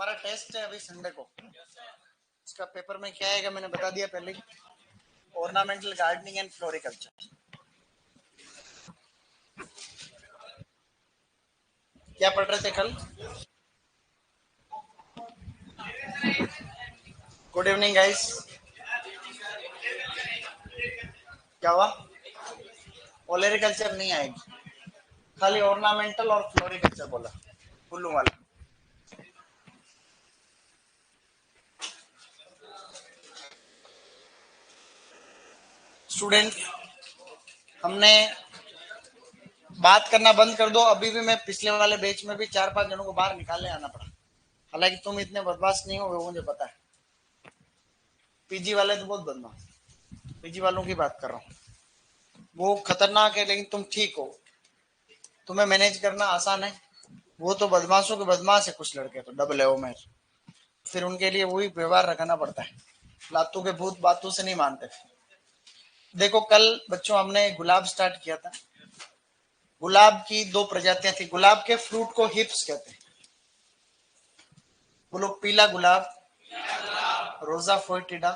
हमारा टेस्ट है अभी संडे को। इसका पेपर में क्या आएगा मैंने बता दिया पहले ही, ऑर्नामेंटल गार्डनिंग एंड फ्लोरिकल्चर। क्या पढ़ रहे थे कल? Good evening guys. क्या हुआ? ओलेरिकल्चर नहीं आएगी, खाली ऑर्नामेंटल और फ्लोरिकल्चर बोला, फूलों वाला। स्टूडेंट, हमने बात करना बंद कर दो। अभी भी मैं पिछले वाले बैच में भी 4-5 जनों को बाहर निकालने आना पड़ा, हालांकि तुम इतने बदमाश नहीं हो, वो मुझे पता है। पीजी वाले तो बहुत बदमाश, पीजी वालों की बात कर रहा हूँ। वो खतरनाक है, लेकिन तुम ठीक हो, तुम्हें मैनेज करना आसान है। वो तो बदमाशों के बदमाश है, कुछ लड़के तो डबल है वो में, फिर उनके लिए वही व्यवहार रखना पड़ता है। लातों के भूत बातों से नहीं मानते। देखो कल बच्चों हमने गुलाब स्टार्ट किया था। गुलाब की 2 प्रजातियां थी। गुलाब के फ्रूट को हिप्स कहते हैं। बोलो, पीला गुलाब, रोजा फोइटिडा,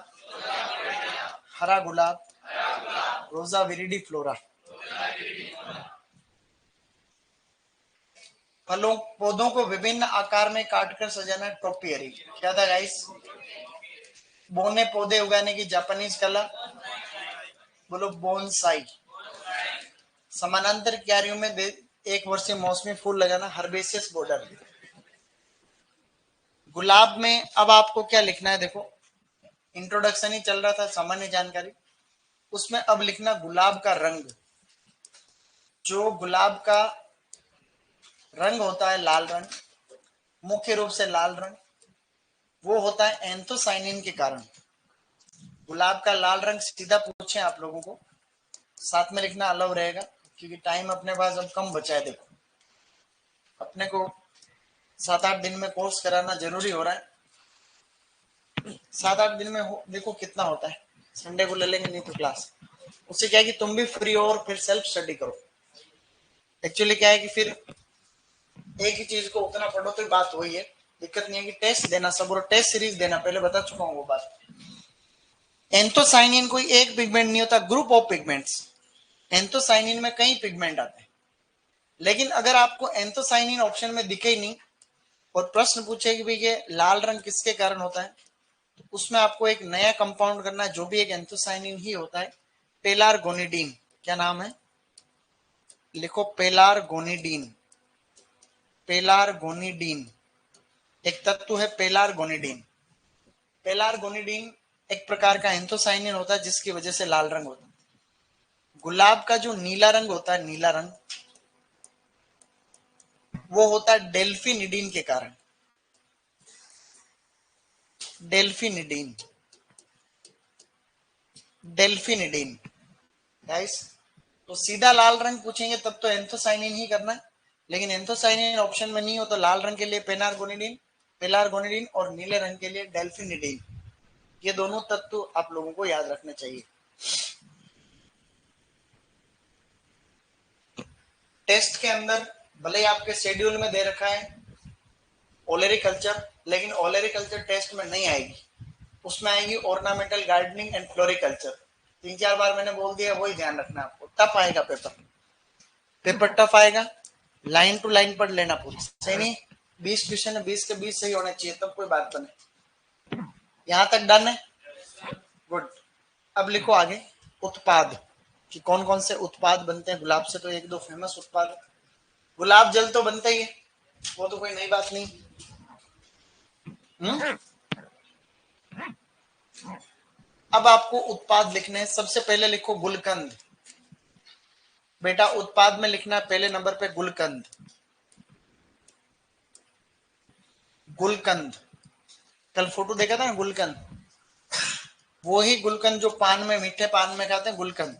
हरा गुलाब, रोजा विरिडी फ्लोरा। फलों पौधों को विभिन्न आकार में काटकर सजाना टोपियरी। क्या था गाइस? बोने पौधे उगाने की जापानीज कला, बोलो बोनसाई। समानांतर क्यारियों में 1 वर्षीय मौसमी फूल लगाना हर्बेसियस बॉर्डर। गुलाब में अब आपको क्या लिखना है? देखो, इंट्रोडक्शन ही चल रहा था, सामान्य जानकारी। उसमें अब लिखना गुलाब का रंग। जो गुलाब का रंग होता है लाल रंग, मुख्य रूप से लाल रंग, वो होता है एंथोसाइनिन के कारण। गुलाब का लाल रंग सीधा पूछे आप लोगों को, साथ में लिखना अलाउ रहेगा, क्योंकि टाइम अपने पास अब कम बचा है। देखो, अपने को 7-8 दिन में कोर्स कराना जरूरी हो रहा है। 7-8 दिन में देखो कितना होता है। संडे को ले लेंगे नहीं तो क्लास। उससे क्या है कि तुम भी फ्री हो और फिर सेल्फ स्टडी करो। एक्चुअली क्या है कि फिर एक ही चीज को उतना पढ़ो तो बात वही है। दिक्कत नहीं है कि टेस्ट देना, सब और टेस्ट सीरीज देना, पहले बता चुका हूँ वो बात। एंथोसाइनिन कोई एक पिगमेंट नहीं होता, ग्रुप ऑफ पिगमेंट्स। एंथोसाइनिन में कई पिगमेंट आते हैं, लेकिन अगर आपको एंथोसाइनिन ऑप्शन में दिखे ही नहीं और प्रश्न पूछे कि भाई ये लाल रंग किसके कारण होता है, तो उसमें आपको एक नया कंपाउंड करना है, जो भी एक एंथोसाइनिन ही होता है, पेलारगोनिडीन। क्या नाम है? लिखो, पेलारगोनिडीन। पेलारगोनिडीन एक तत्व है, पेलारगोनिडीन। पेलारगोनिडीन एक प्रकार का एंथोसाइनिन होता है, जिसकी वजह से लाल रंग होता है। गुलाब का जो नीला रंग होता है, नीला रंग, वो होता है डेल्फिनिडीन के कारण। डेल्फिनिडीन, डेल्फिनिडीन गाइस। तो सीधा लाल रंग पूछेंगे तब तो एंथोसाइनिन ही करना है, लेकिन एंथोसाइनिन ऑप्शन में नहीं हो तो लाल रंग के लिए पेलारगोनिडीन, पेलारगोनिडीन, और नीले रंग के लिए डेल्फिनिडीन। ये दोनों तत्व आप लोगों को याद रखने चाहिए। टेस्ट के अंदर भले ही आपके शेड्यूल में दे रखा है ओलेरिकल्चर, लेकिन ओलेरिकल्चर टेस्ट में नहीं आएगी। उसमें आएगी ऑर्नामेंटल गार्डनिंग एंड फ्लोरिकल्चर। 3-4 बार मैंने बोल दिया, वही ध्यान रखना आपको। टफ आएगा पेपर, पेपर टफ आएगा। लाइन टू लाइन पढ़ लेना पूरी, सही नहीं? 20 क्वेश्चन है, 20 के 20 सही होने चाहिए, तब कोई बात बने। यहां तक डन है? गुड। अब लिखो आगे उत्पाद, कि कौन कौन से उत्पाद बनते हैं गुलाब से। तो 1-2 फेमस उत्पाद। गुलाब जल तो बनता ही है, वो तो कोई नई बात नहीं। अब आपको उत्पाद लिखने हैं। सबसे पहले लिखो गुलकंद। बेटा उत्पाद में लिखना है पहले नंबर पे गुलकंद। गुलकंद, कल फोटो देखा था ना गुलकंद, वो ही गुलकंद जो पान में, मीठे पान में खाते हैं, गुलकंद।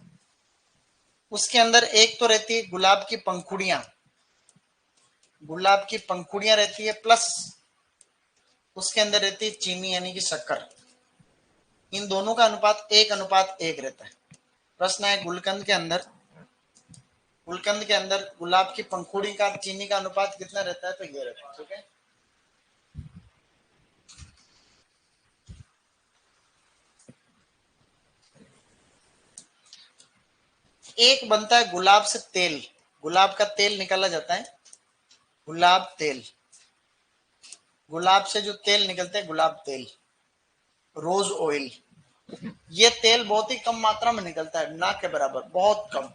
उसके अंदर एक तो रहती है गुलाब की पंखुड़ियां, गुलाब की पंखुड़ियां रहती है, प्लस उसके अंदर रहती है चीनी यानी कि शक्कर। इन दोनों का अनुपात 1:1 रहता है। प्रश्न है गुलकंद के अंदर, गुलकंद के अंदर गुलाब की पंखुड़ी का चीनी का अनुपात कितना रहता है? तो ये रहता है, ठीक है। एक बनता है गुलाब से तेल, गुलाब का तेल निकाला जाता है, गुलाब तेल, गुलाब से जो तेल निकलते हैं गुलाब तेल, रोज ऑयल। ये तेल बहुत ही कम मात्रा में निकलता है, ना के बराबर, बहुत कम।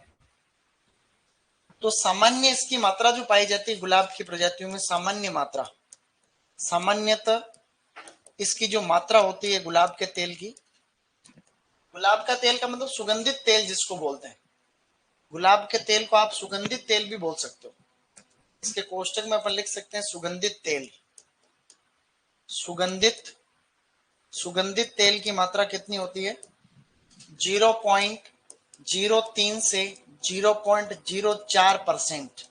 तो सामान्य इसकी मात्रा जो पाई जाती है गुलाब की प्रजातियों में, सामान्य मात्रा, सामान्यतः इसकी जो मात्रा होती है गुलाब के तेल की, गुलाब का तेल का मतलब सुगंधित तेल जिसको बोलते हैं, गुलाब के तेल को आप सुगंधित तेल भी बोल सकते हो। इसके कोष्टक में अपन लिख सकते हैं सुगंधित तेल। सुगंधित, सुगंधित तेल की मात्रा कितनी होती है? 0.03 से 0.04%।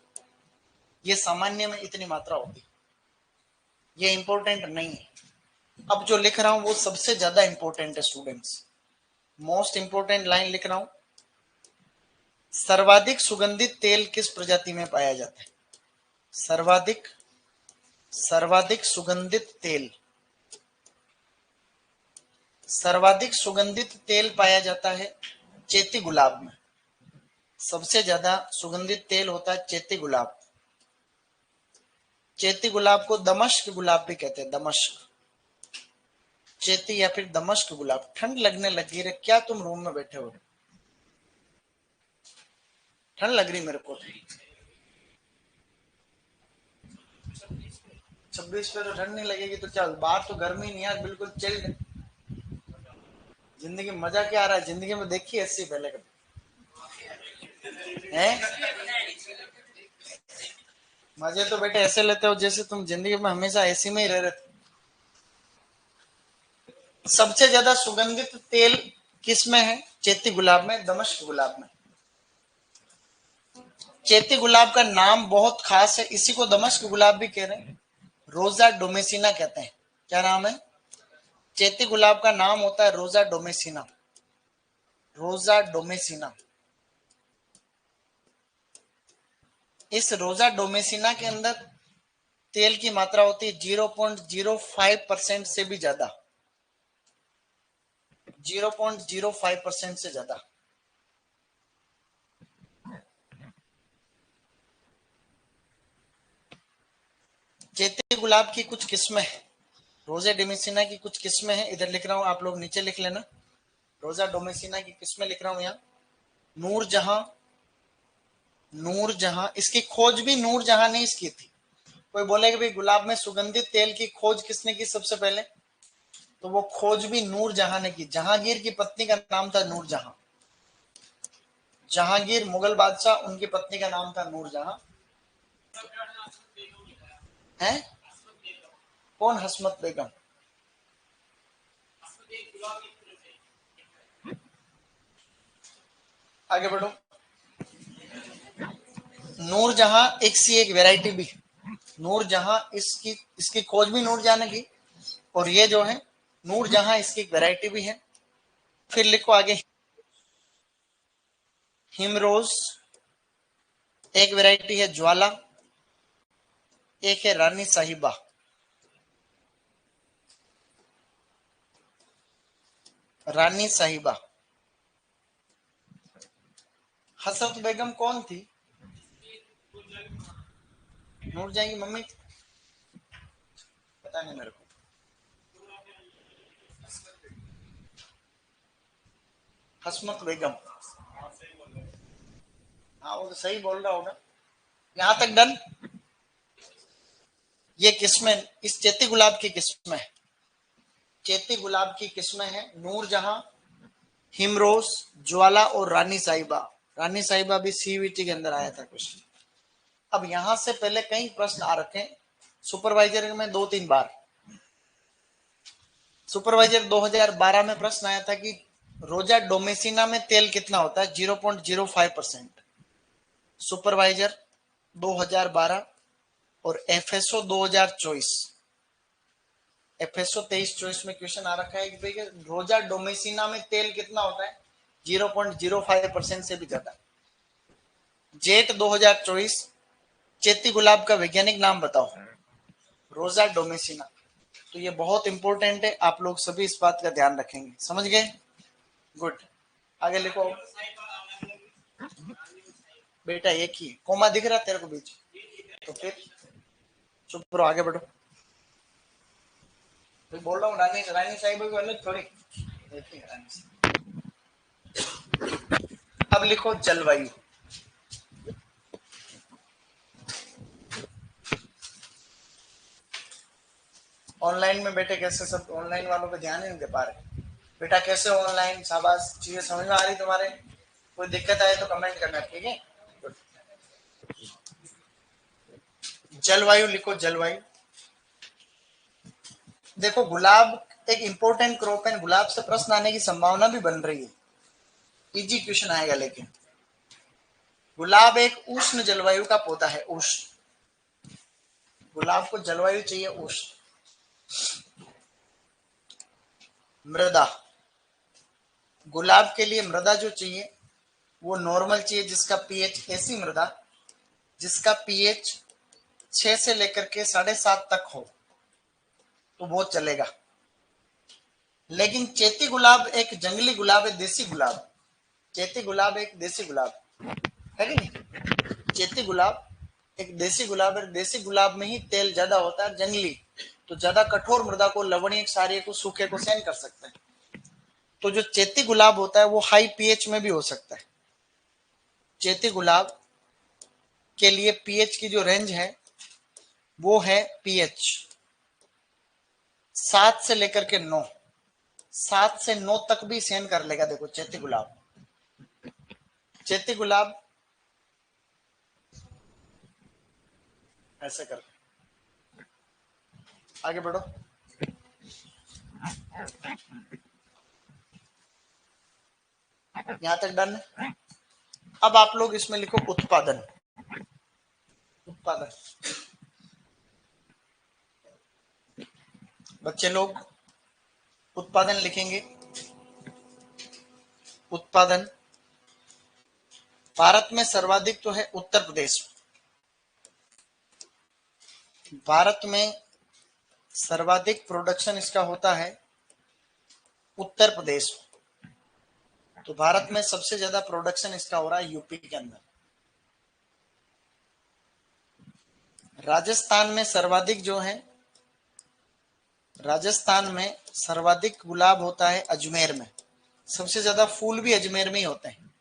ये सामान्य में इतनी मात्रा होती है, ये इंपॉर्टेंट नहीं है। अब जो लिख रहा हूं वो सबसे ज्यादा इंपॉर्टेंट है स्टूडेंट्स, मोस्ट इंपॉर्टेंट लाइन लिख रहा हूं। सर्वाधिक सुगंधित तेल किस प्रजाति में पाया जाता है? सर्वाधिक, सर्वाधिक सुगंधित तेल, सर्वाधिक सुगंधित तेल पाया जाता है चैती गुलाब में। सबसे ज्यादा सुगंधित तेल होता है चैती गुलाब। चैती गुलाब को दमश्क गुलाब भी कहते हैं, दमश्क, चैती या फिर दमश्क गुलाब। ठंड लगने लगी रे, क्या तुम रूम में बैठे हो? ठंड लग रही मेरे को। 26 पे तो ठंड नहीं लगेगी तो क्या, बाहर तो गर्मी नहीं है, बिल्कुल चिल्ड। जिंदगी मजा क्या आ रहा है जिंदगी में? देखिए एसी पहले कभी है? मजे तो बेटे ऐसे लेते हो जैसे तुम जिंदगी में हमेशा एसी में ही रह रहे थे। सबसे ज्यादा सुगंधित तेल किस में है? चैती गुलाब में, दमश्क गुलाब में। चैती गुलाब का नाम बहुत खास है, इसी को दमश्क गुलाब भी कह रहे हैं, रोजा डोमेसिना कहते हैं। क्या नाम है? चैती गुलाब का नाम होता है रोजा डोमेसिना, रोजा डोमेसिना। इस रोजा डोमेसिना के अंदर तेल की मात्रा होती है 0.05% से भी ज्यादा, 0.05% से ज्यादा। चैती गुलाब की कुछ किस्में हैं, रोजा डोमेसिना की कुछ किस्में हैं, इधर लिख रहा हूं, आप लोग नीचे लिख लेना। रोजा डोमेसिना की किस्में लिख रहा हूं यहाँ। नूरजहां, नूरजहां, इसकी खोज भी नूरजहां ने इसकी थी। कोई बोले कि भाई गुलाब में सुगंधित तेल की खोज किसने की सबसे पहले, तो वो खोज भी नूरजहां ने की। जहांगीर की पत्नी का नाम था नूरजहां, जहांगीर मुगल बादशाह, उनकी पत्नी का नाम था नूरजहां। है? कौन हसमत बेगम? आगे बढ़ो। नूरजहां एक सी एक वैरायटी भी, नूरजहां इसकी, इसकी खोज भी नूरजहां ने की, और ये जो है नूरजहां इसकी एक वैरायटी भी है। फिर लिखो आगे, हिमरोज एक वैरायटी है, ज्वाला एक है, रानी साहिबा। रानी साहिबा। हसरत बेगम कौन थी? नूरजहां की मम्मी? पता नहीं मेरे को। हसमत बेगम, हाँ वो तो सही बोल रहा होगा। यहां तक डन। ये किस्में इस चैती गुलाब की किस्में है, चैती गुलाब की किस्में हैं नूरजहां, हिमरोज, ज्वाला और रानी साहिबा। रानी साहिबा भी सीवीटी के अंदर आया था क्वेश्चन। अब यहां से पहले कई प्रश्न आ रखे हैं सुपरवाइजर में, 2-3 बार। सुपरवाइजर 2012 में प्रश्न आया था कि रोजा डोमेसिना में तेल कितना होता है? 0.05%। सुपरवाइजर 2012 और एफएसओ 2024, एफएसओ 23-24 में क्वेश्चन आ रखा है कि भाई रोजा डोमेसिना में तेल कितना होता है? 0.05% से भी ज्यादा। जेट 2024, चैती गुलाब का वैज्ञानिक नाम बताओ। रोजा डोमेसिना। तो ये बहुत इंपॉर्टेंट है, आप लोग सभी इस बात का ध्यान रखेंगे, समझ गए? गुड। आगे लिखो। बेटा एक ही कोमा दिख रहा तेरे को बीच, तो फिर चुप करो, आगे बढ़ो। फिर बोल रहा हूँ रानी रानी साहिब भी अलग थोड़ी, देखिए रानी साहिब। अब लिखो जलवायु। ऑनलाइन में बेटे कैसे, सब ऑनलाइन वालों पे ध्यान ही नहीं दे पा रहे। बेटा कैसे ऑनलाइन, शाबाश, चीजें समझ में आ रही तुम्हारे? कोई दिक्कत आए तो कमेंट करना, ठीक है। जलवायु लिखो, जलवायु। देखो गुलाब एक इंपॉर्टेंट क्रॉप है, गुलाब से प्रश्न आने की संभावना भी बन रही है, इजी क्वेश्चन आएगा। लेकिन गुलाब एक उष्ण जलवायु का पौधा है, उष्ण। गुलाब को जलवायु चाहिए उष्ण। मृदा, गुलाब के लिए मृदा जो चाहिए वो नॉर्मल चाहिए, जिसका पीएच, ऐसी मृदा जिसका पीएच 6 से लेकर के 7.5 तक हो तो वो चलेगा। लेकिन चैती गुलाब एक जंगली गुलाब है, देसी गुलाब। चैती गुलाब एक देसी गुलाब है कि नहीं? चैती गुलाब एक देसी गुलाब है, देसी गुलाब में ही तेल ज्यादा होता है, जंगली तो ज्यादा कठोर मृदा को, लवणीय, क्षारीय को, सूखे को सहन कर सकता है। तो जो चैती गुलाब होता है वो हाई पीएच में भी हो सकता है। चैती गुलाब के लिए पीएच की जो रेंज है वो है पीएच 7 से लेकर के 9, 7 से 9 तक भी सहन कर लेगा। देखो चैती गुलाब, चैती गुलाब ऐसे कर, आगे बढ़ो। यहां तक डन है। अब आप लोग इसमें लिखो उत्पादन। उत्पादन, बच्चे लोग उत्पादन लिखेंगे। उत्पादन भारत में सर्वाधिक तो है उत्तर प्रदेश। भारत में सर्वाधिक प्रोडक्शन इसका होता है उत्तर प्रदेश। तो भारत में सबसे ज्यादा प्रोडक्शन इसका हो रहा है यूपी के अंदर। राजस्थान में सर्वाधिक जो है, राजस्थान में सर्वाधिक गुलाब होता है अजमेर में। सबसे ज्यादा फूल भी अजमेर में ही होते हैं।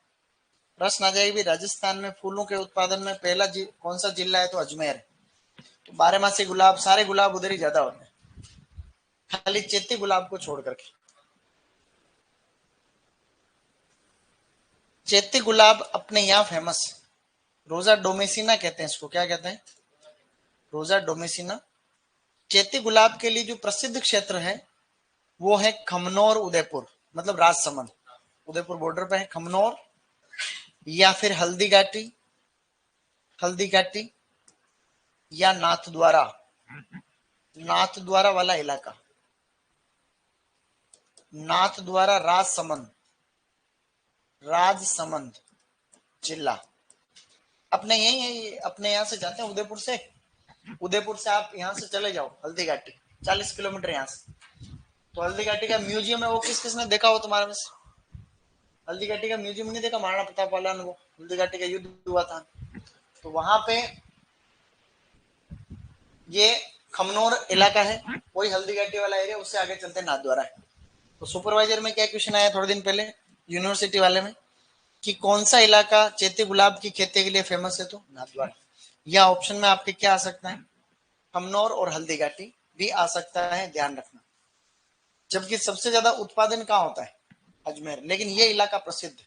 प्रश्न आ जाएगी राजस्थान में फूलों के उत्पादन में पहला कौन सा जिला है, तो अजमेर। तो 12 मासी गुलाब, सारे गुलाब उधर ही ज्यादा होते हैं, खाली चैती गुलाब को छोड़ करके। चैती गुलाब अपने यहाँ फेमस है, रोजा डोमेसिना कहते हैं इसको। क्या कहते हैं? रोजा डोमेसिना। चैती गुलाब के लिए जो प्रसिद्ध क्षेत्र है वो है खमनौर, उदयपुर, मतलब राजसमंद, उदयपुर बॉर्डर पे है खमनौर, या फिर हल्दी घाटी, हल्दी घाटी, या नाथद्वारा, नाथद्वारा वाला इलाका, नाथद्वारा, राजसमंद, राजसमंद जिला अपने यही है। अपने यहाँ से जाते हैं उदयपुर से, उदयपुर से आप यहाँ से चले जाओ हल्दी घाटी, 40 किलोमीटर यहाँ से। तो हल्दी घाटी का म्यूजियम है, वो किस किसने देखा हो तुम्हारे में से? हल्दी घाटी का म्यूजियम नहीं देखा? महाराणा प्रताप वाला ने, वो हल्दी घाटी का युद्ध हुआ था, तो वहां पे ये खमनौर इलाका है, वही हल्दी घाटी वाला एरिया। उससे आगे चलते हैं नाथद्वारा है। तो सुपरवाइजर में क्या क्वेश्चन आया थोड़े दिन पहले यूनिवर्सिटी वाले में, कि कौन सा इलाका चैती गुलाब की खेती के लिए फेमस है, तो नाथद्वारा। या ऑप्शन में आपके क्या आ सकता है, खमनौर और हल्दी घाटी भी आ सकता है, ध्यान रखना। जबकि सबसे ज्यादा उत्पादन कहाँ होता है, अजमेर, लेकिन ये इलाका प्रसिद्ध है।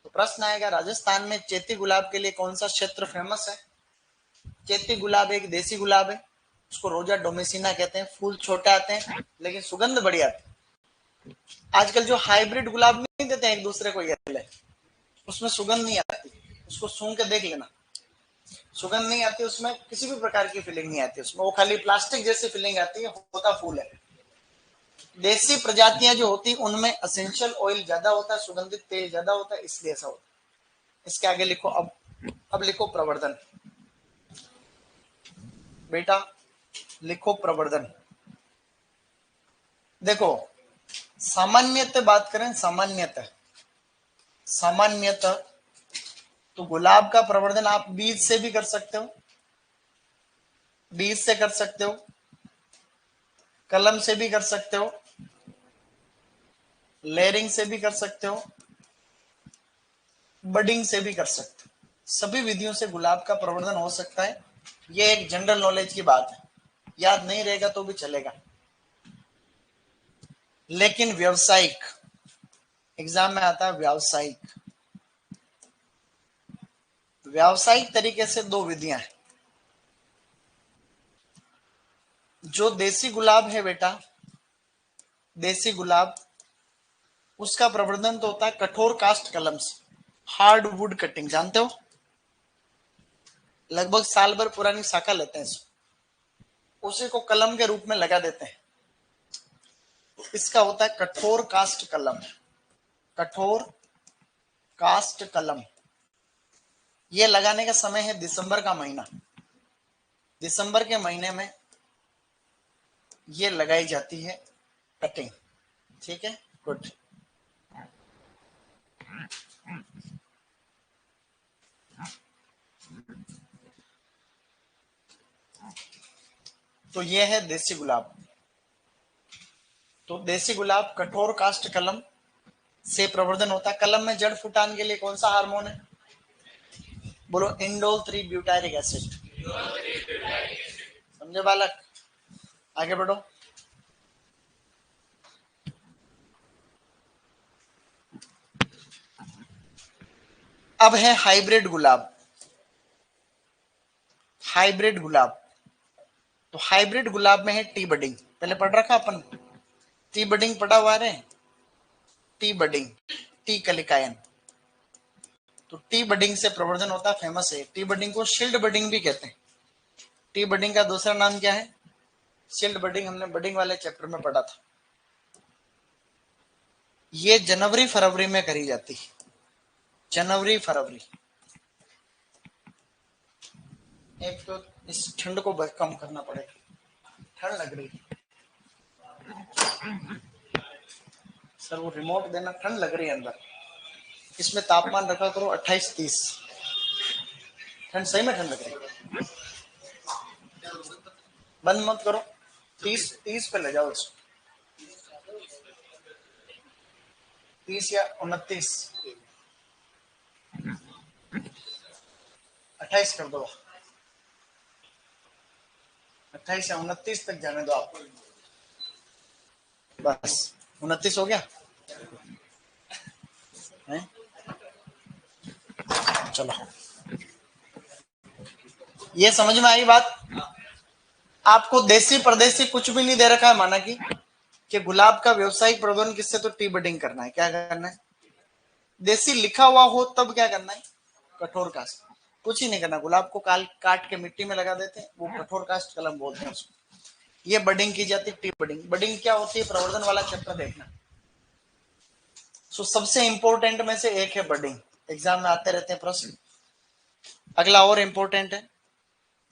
तो प्रश्न आएगा राजस्थान में चैती गुलाब के लिए कौन सा क्षेत्र फेमस है? चैती गुलाब एक देसी गुलाब है, उसको रोजा डोमेसिना कहते हैं। फूल छोटे आते हैं लेकिन सुगंध बड़ी आती है। आजकल जो हाइब्रिड गुलाब नहीं देते हैं एक दूसरे को, ये उसमें सुगंध नहीं आती, उसको सूंघ के देख लेना, सुगंध नहीं आती उसमें, किसी भी प्रकार की फीलिंग नहीं आती उसमें, वो खाली प्लास्टिक जैसी फीलिंग आती है, होता फूल है। देसी प्रजातियां जो होती उनमें असेंशियल ऑयल ज्यादा होता है, सुगंधित तेल ज्यादा होता है, इसलिए ऐसा होता है। इसके आगे लिखो अब लिखो प्रवर्धन। बेटा लिखो प्रवर्धन। देखो सामान्यतः बात करें, सामान्यतः, सामान्यतः तो गुलाब का प्रवर्धन आप बीज से भी कर सकते हो, बीज से कर सकते हो, कलम से भी कर सकते हो, लेयरिंग से भी कर सकते हो, बडिंग से भी कर सकते हो। सभी विधियों से गुलाब का प्रवर्धन हो सकता है। ये एक जनरल नॉलेज की बात है, याद नहीं रहेगा तो भी चलेगा। लेकिन व्यावसायिक एग्जाम में आता है व्यावसायिक, व्यावसायिक तरीके से दो विधियां हैं। जो देसी गुलाब है बेटा, देसी गुलाब, उसका प्रवर्धन तो होता है कठोर कास्ट कलम से, हार्ड वुड कटिंग, जानते हो, लगभग साल भर पुरानी शाखा लेते हैं, उसी को कलम के रूप में लगा देते हैं। इसका होता है कठोर कास्ट कलम, कठोर कास्ट कलम। ये लगाने का समय है दिसंबर का महीना, दिसंबर के महीने में ये लगाई जाती है कटिंग। ठीक है, गुड। तो ये है देसी गुलाब। तो देसी गुलाब कठोर कास्ट कलम से प्रवर्धन होता है। कलम में जड़ फुटान के लिए कौन सा हार्मोन है, बोलो, इंडोल 3 ब्यूटारिक एसिड। समझे बालक, आगे बढ़ो। अब है हाइब्रिड गुलाब, हाइब्रिड गुलाब। तो हाइब्रिड गुलाब में है टी बडिंग, पहले पढ़ रखा अपन, टी बडिंग पढ़ा हुआ है, टी बडिंग, टी कलिकायन। तो टी बडिंग से प्रवर्धन होता है, फेमस है। टी बडिंग को शील्ड बडिंग भी कहते हैं। टी बडिंग का दूसरा नाम क्या है, शील्ड बडिंग, हमने बडिंग वाले चैप्टर में पढ़ा था। ये जनवरी फरवरी में करी जाती है, जनवरी फरवरी। एक तो इस ठंड को कम करना पड़ेगा, ठंड लग रही है सर, वो रिमोट देना, ठंड लग रही है अंदर। इसमें तापमान रखा करो 28-30, ठंड सही में ठंड लग रही है, बंद मत करो, 30 पे ले जाओ इसको, 30 या 29, 28 कर दो, 28 या 29 तक जाने दो आप, बस 29 हो गया है? चलो, ये समझ में आई बात। आपको देसी परदेसी कुछ भी नहीं दे रखा है, माना कि गुलाब का व्यवसायिक प्रवर्धन किससे, तो टी बडिंग करना है। क्या करना है, देसी लिखा हुआ हो तब क्या करना है, कठोर कास्ट। कुछ ही नहीं करना, गुलाब को काट के मिट्टी में लगा देते हैं, वो कठोर कास्ट कलम बोलते हैं उसको। ये बडिंग की जाती है, टी बडिंग। बडिंग क्या होती है, प्रवर्धन वाला चैप्टर देखना। सो सबसे इंपॉर्टेंट में से एक है बडिंग, एग्जाम में आते रहते हैं प्रश्न। अगला और इंपॉर्टेंट है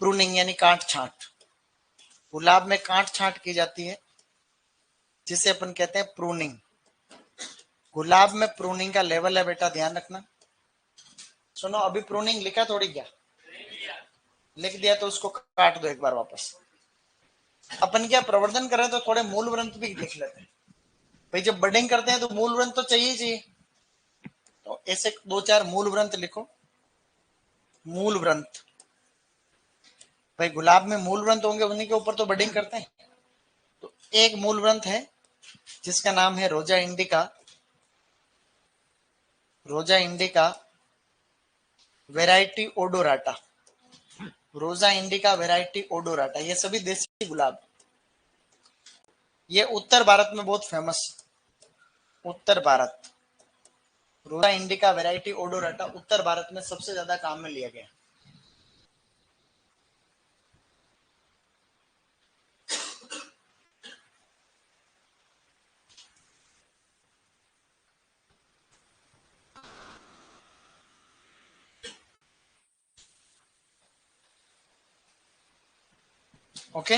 प्रूनिंग, यानी काट छांट। गुलाब में काट छांट की जाती है, जिसे अपन कहते हैं प्रूनिंग। गुलाब में प्रूनिंग का लेवल है बेटा, ध्यान रखना। सुनो, अभी प्रूनिंग लिखा थोड़ी, क्या लिख दिया तो उसको काट दो एक बार वापस। अपन क्या प्रवर्धन कर रहे हैं तो थोड़े मूल ग्रंथ भी लिख लेते हैं भाई, जब बडिंग करते हैं तो मूल ग्रंथ तो चाहिए चाहिए। तो ऐसे 2-4 मूल ग्रंथ लिखो, मूल ग्रंथ। भाई गुलाब में मूल ग्रंथ होंगे, उन्हीं के ऊपर तो बडिंग करते हैं। तो एक मूल ग्रंथ है जिसका नाम है rosa indica, rosa indica variety odorata, rosa indica variety odorata. ये सभी देसी गुलाब, ये उत्तर भारत में बहुत फेमस, उत्तर भारत। रोजा इंडिका वेराइटी ओडोराटा उत्तर भारत में सबसे ज्यादा काम में लिया गया। ओके,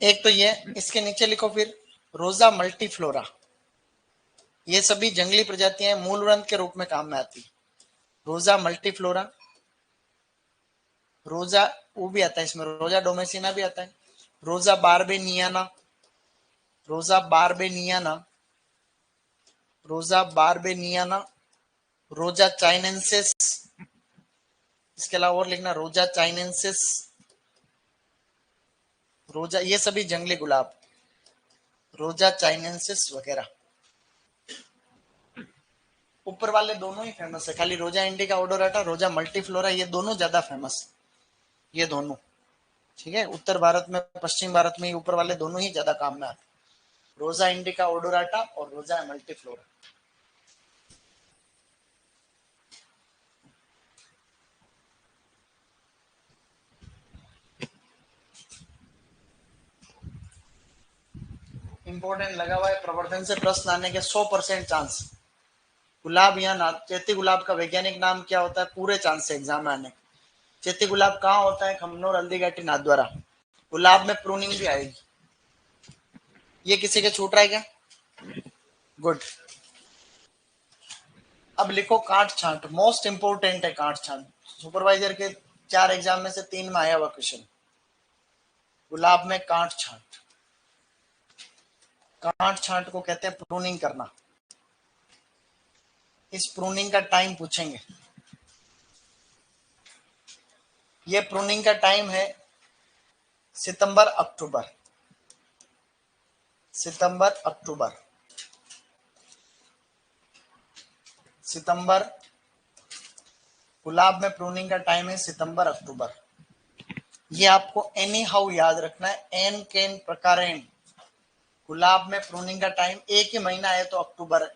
एक तो ये, इसके नीचे लिखो फिर रोजा मल्टीफ्लोरा, ये सभी जंगली प्रजातियां मूल रंग के रूप में काम में आती है। रोजा मल्टीफ्लोरा, रोजा वो भी आता है इसमें, रोजा डोमेसिना भी आता है, रोजा बारबेनियाना, रोजा बारबेनियाना, रोजा बारबेनियाना, रोजा चाइनेंसिस, इसके अलावा और लिखना रोजा चाइनेंसिस, रोजा, ये सभी जंगली गुलाब, रोजा चाइनेंसिस वगैरह। ऊपर वाले दोनों ही फेमस है, खाली रोजा इंडिका ओडोराटा, रोजा मल्टीफ्लोरा, ये दोनों ज्यादा फेमस, ये दोनों, ठीक है। उत्तर भारत में, पश्चिम भारत में ऊपर वाले दोनों ही ज्यादा काम में आते, रोजा इंडिका ओडोराटा और रोजा मल्टीफ्लोरा। इंपॉर्टेंट लगा हुआ है, प्रवर्तन से प्रश्न आने के 100% चांस। गुलाब या ना, चैती गुलाब का वैज्ञानिक नाम क्या होता है, पूरे चांस से एग्जाम में आने। चैती गुलाब कहाँ होता है, खमनोर हल्दीघाटी नाथद्वारा। गुलाब में प्रूनिंग भी आएगी। ये किसी के छूट रहा है क्या? गुड। अब लिखो काट छांट, मोस्ट इंपोर्टेंट है काट छांट। सुपरवाइजर के 4 एग्जाम में से 3 में आया हुआ क्वेश्चन। गुलाब में काट छांट, काट छांट को कहते हैं प्रूनिंग करना। इस प्रूनिंग का टाइम पूछेंगे। ये प्रूनिंग का टाइम है सितंबर अक्टूबर, सितंबर अक्टूबर, सितंबर। गुलाब में प्रूनिंग का टाइम है सितंबर अक्टूबर। ये आपको एनी हाउ याद रखना है, एन केन प्रकारेण। गुलाब में प्रूनिंग का टाइम एक ही महीना है तो अक्टूबर है,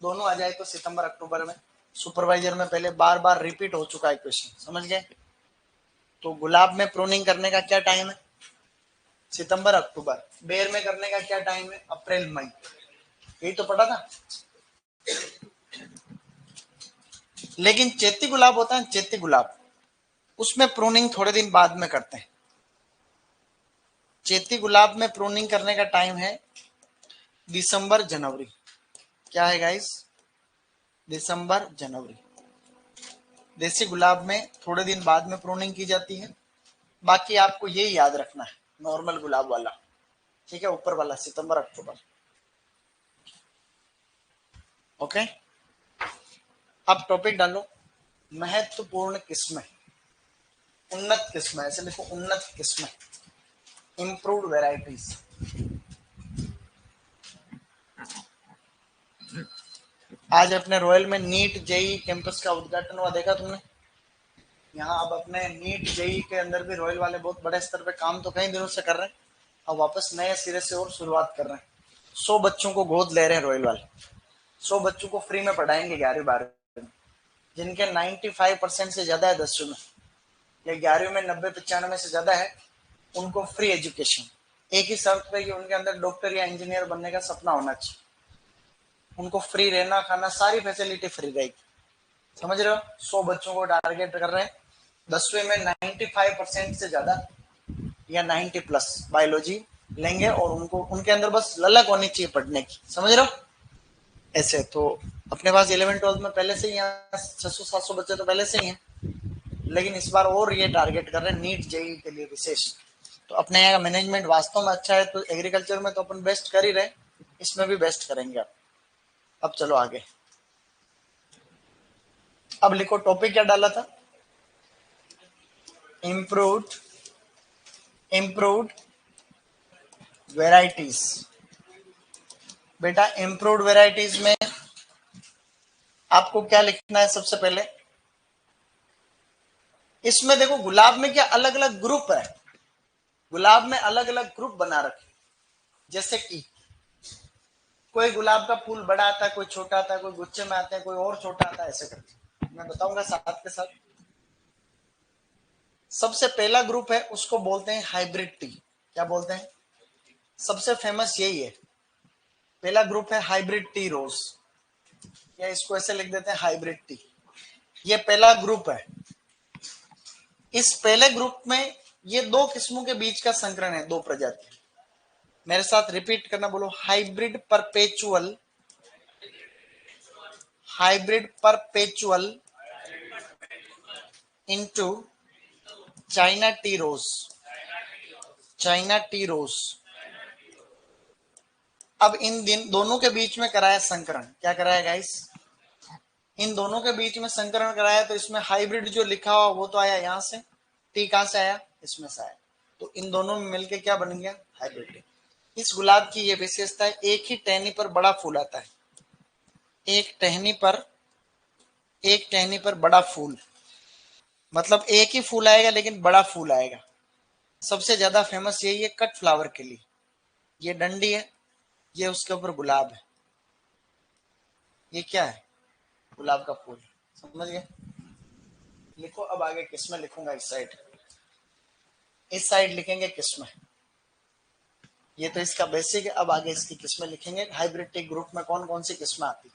दोनों आ जाए तो सितंबर अक्टूबर में। सुपरवाइजर में पहले बार बार रिपीट हो चुका है क्वेश्चन, समझ गए? तो गुलाब में प्रूनिंग करने का क्या टाइम है, सितंबर अक्टूबर। बेर में करने का क्या टाइम है, अप्रैल मई। यही तो पढ़ा था। लेकिन चैती गुलाब होता है, चैती गुलाब, उसमें प्रूनिंग थोड़े दिन बाद में करते हैं। चैती गुलाब में प्रूनिंग करने का टाइम है दिसंबर जनवरी। क्या है गाइस, दिसंबर जनवरी। देसी गुलाब में थोड़े दिन बाद में प्रूनिंग की जाती है। बाकी आपको यही याद रखना है, नॉर्मल गुलाब वाला, ठीक है, ऊपर वाला सितंबर अक्टूबर। ओके, अब टॉपिक डालो, महत्वपूर्ण किस्में, उन्नत किस्में, ऐसे लिखो उन्नत किस्में, इंप्रूव्ड वेराइटीज। आज अपने रॉयल में नीट जेई कैंपस का उद्घाटन हुआ, देखा तुमने? यहाँ अब अपने नीट जेई के अंदर भी रॉयल वाले बहुत बड़े स्तर पे काम तो कई दिनों से कर रहे हैं, अब वापस नए सिरे से और शुरुआत कर रहे हैं। 100 बच्चों को गोद ले रहे हैं रॉयल वाले, 100 बच्चों को फ्री में पढ़ाएंगे 11वीं 12वीं में, जिनके 95% से ज्यादा है 10वीं में, या 11वीं में 90-95 से ज्यादा है, उनको फ्री एजुकेशन। एक ही शर्त पे कि उनके अंदर डॉक्टर या इंजीनियर बनने का सपना होना चाहिए। उनको फ्री रहना खाना सारी फैसिलिटी फ्री रहेगी, समझ रहे हो? 100 बच्चों को टारगेट कर रहे हैं, 10वीं में 95% से ज्यादा या 90 प्लस बायोलॉजी लेंगे, और उनको उनके अंदर बस ललक होनी चाहिए पढ़ने की, समझ रहे हो? ऐसे तो अपने पास 11-12 में पहले से ही यहाँ 600-700 बच्चे तो पहले से ही हैं, लेकिन इस बार और ये टारगेट कर रहे हैं नीट जेई के लिए विशेष। तो अपने यहाँ का मैनेजमेंट वास्तव में अच्छा है, तो एग्रीकल्चर में तो अपन बेस्ट कर ही रहे, इसमें भी बेस्ट करेंगे। अब चलो आगे। अब लिखो टॉपिक क्या डाला था, इम्प्रूव्ड, इम्प्रूव्ड वेराइटीज। बेटा इम्प्रूव्ड वेराइटीज में आपको क्या लिखना है सबसे पहले, इसमें देखो गुलाब में क्या अलग अलग ग्रुप है, गुलाब में अलग अलग ग्रुप बना रखे, जैसे कि कोई गुलाब का फूल बड़ा आता है, कोई छोटा आता है, कोई गुच्छे में आते हैं, कोई और छोटा आता है, ऐसे करके मैं बताऊंगा साथ के साथ। सबसे पहला ग्रुप है उसको बोलते हैं हाइब्रिड टी। क्या बोलते हैं? सबसे फेमस यही है, पहला ग्रुप है हाइब्रिड टी रोज, या इसको ऐसे लिख देते हैं हाइब्रिड टी। ये पहला ग्रुप है। इस पहले ग्रुप में ये दो किस्मों के बीच का संकरण है, दो प्रजाति। मेरे साथ रिपीट करना, बोलो hybrid perpetual hybrid perpetual into China tea rose, China tea rose. अब इन दोनों के बीच में कराया संकरण। क्या कराया गाइस? इन दोनों के बीच में संकरण कराया, तो इसमें हाइब्रिड जो लिखा हुआ वो तो आया यहां से, टी कहां से आया? इसमें से आया। तो इन दोनों में मिलके क्या बन गया? Hybrid T. इस गुलाब की ये विशेषता है, एक ही टहनी पर बड़ा फूल आता है। एक टहनी पर बड़ा फूल, मतलब एक ही फूल आएगा लेकिन बड़ा फूल आएगा। सबसे ज्यादा फेमस यही है कट फ्लावर के लिए। ये डंडी है, ये उसके ऊपर गुलाब है। ये क्या है? गुलाब का फूल। समझ गए? लिखो अब आगे किसमें लिखूंगा। इस साइड लिखेंगे किसमें। ये तो इसका बेसिक है। अब आगे इसकी किस्में लिखेंगे। हाइब्रिड टी ग्रुप में कौन कौन सी किस्में आती?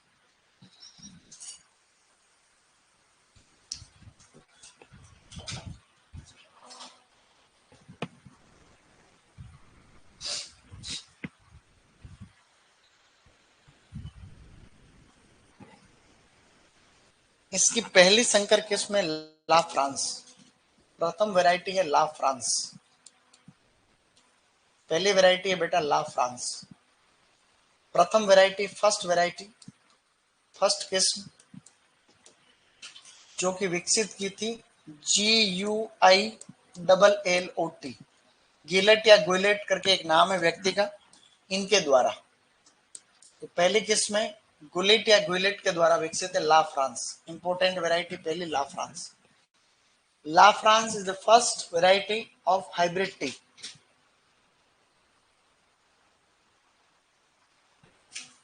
इसकी पहली संकर किस्म है ला फ्रांस। प्रथम वैरायटी है ला फ्रांस। पहली वैरायटी है बेटा ला फ्रांस। प्रथम वैरायटी, फर्स्ट किस्म जो कि विकसित की थी GUILLOT, गिलेट या गुइलेट करके एक नाम है व्यक्ति का, इनके द्वारा। तो पहली किस्म है गुलिट या गुइलेट के द्वारा विकसित है ला फ्रांस। इंपोर्टेंट वैरायटी पहली la France. La France is the first variety of hybrid tea.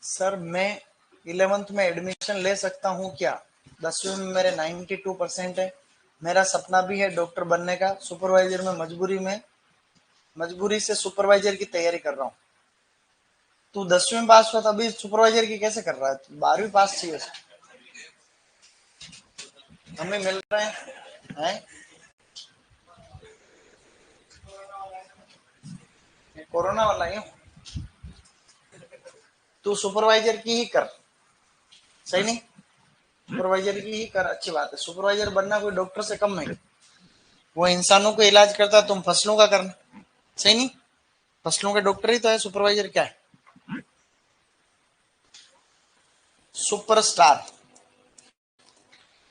Sir मैं 11th में एडमिशन ले सकता हूं क्या? 10वीं में मेरे 92% है। मेरा सपना भी है डॉक्टर बनने का। सुपरवाइजर में मजबूरी से सुपरवाइजर की तैयारी कर रहा हूँ। तू 10वीं में पास हुआ, अभी सुपरवाइजर की कैसे कर रहा है? 12वीं पास चाहिए। हमें मिल रहे हैं? कोरोना वाला ही हूँ। तू सुपरवाइजर की ही कर, सही नहीं? सुपरवाइजर की ही कर, अच्छी बात है। सुपरवाइजर बनना कोई डॉक्टर से कम नहीं। वो इंसानों को इलाज करता है, तुम फसलों का करना, सही नहीं? फसलों के डॉक्टर ही तो है। सुपरवाइजर क्या है? सुपरस्टार।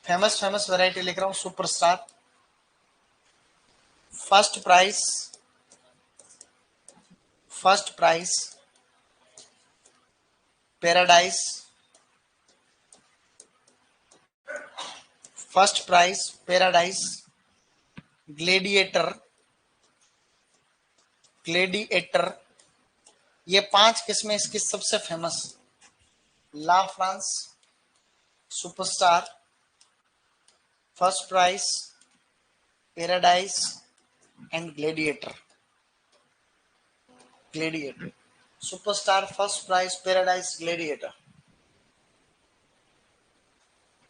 फेमस वैरायटी लिख रहा हूं, superstar. First prize, paradise, gladiator, ये 5 किस्में इसकी सबसे famous. La France, superstar, first prize, paradise and gladiator. Superstar, first prize, paradise, gladiator.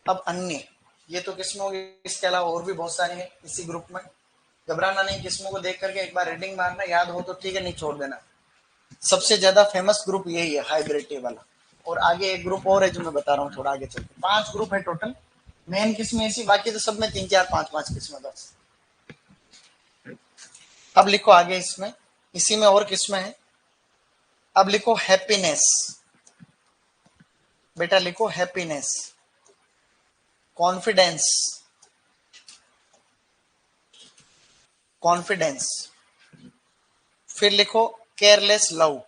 अब अन्य, ये तो किस्में होगी, इसके अलावा और भी बहुत सारी हैं इसी ग्रुप में। घबराना नहीं, किस्मों को देख करके एक बार रीडिंग मारना, याद हो तो ठीक है, नहीं छोड़ देना। सबसे ज्यादा फेमस ग्रुप यही है, हाइब्रिड टी वाला। और आगे एक ग्रुप और है जो मैं बता रहा हूँ, थोड़ा आगे चलते। 5 ग्रुप है टोटल। मेन किस्में ऐसी, बाकी तो सब में 3 4 5 5 किस्में बस। अब लिखो आगे इसमें, इसी में और किस्में हैं। अब लिखो हैप्पीनेस। बेटा लिखो हैप्पीनेस, कॉन्फिडेंस, फिर लिखो केयरलेस लव,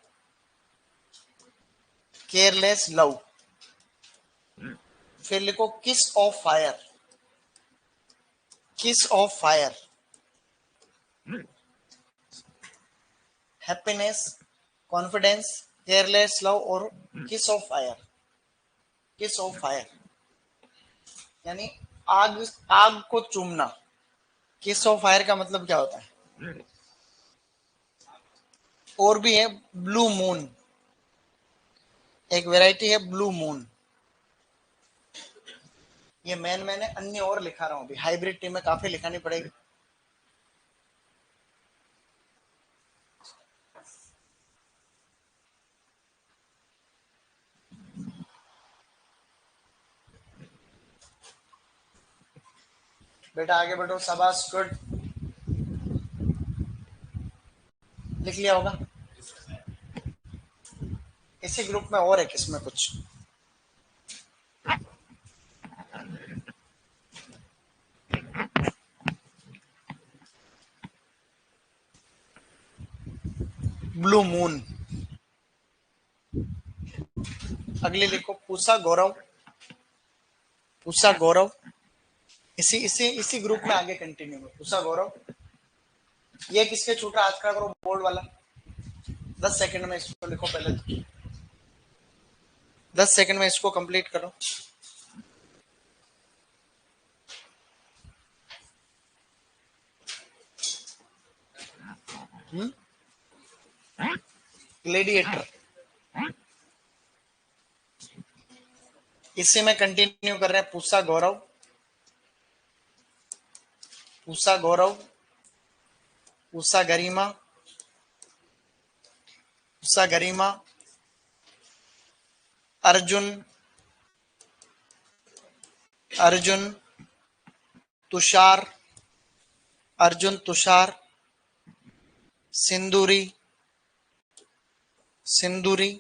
फिर लिखो किस of fire, happiness, confidence, careless love और किस ऑफ फायर यानी आग, आग को चूमना। किस ऑफ फायर का मतलब क्या होता है? और भी है ब्लू मून, एक वैरायटी है ब्लू मून। ये मैंने अन्य और लिखा रहा हूं अभी, हाइब्रिड टी में काफी लिखानी पड़ेगी। बेटा आगे बढ़ो, शाबाश, गुड, लिख लिया होगा। इसी ग्रुप में और है किसमें कुछ, ब्लू मून। अगले लिखो पूसा गौरव, पूसा गौरव, इसी इसी इसी ग्रुप में आगे कंटिन्यू है, पूसा गौरव। ये किसके छूट रहा, आज का करो बोर्ड वाला, 10 सेकंड में इसको लिखो पहले तो, 10 सेकंड में इसको कंप्लीट करो। ग्लेडिएटर, इसी में कंटिन्यू कर रहे हैं, पूसा गौरव, पूसा गौरव, पूसा गरिमा, पूसा गरिमा, अर्जुन, अर्जुन, तुषार, अर्जुन तुषार, सिंदूरी, सिंदूरी,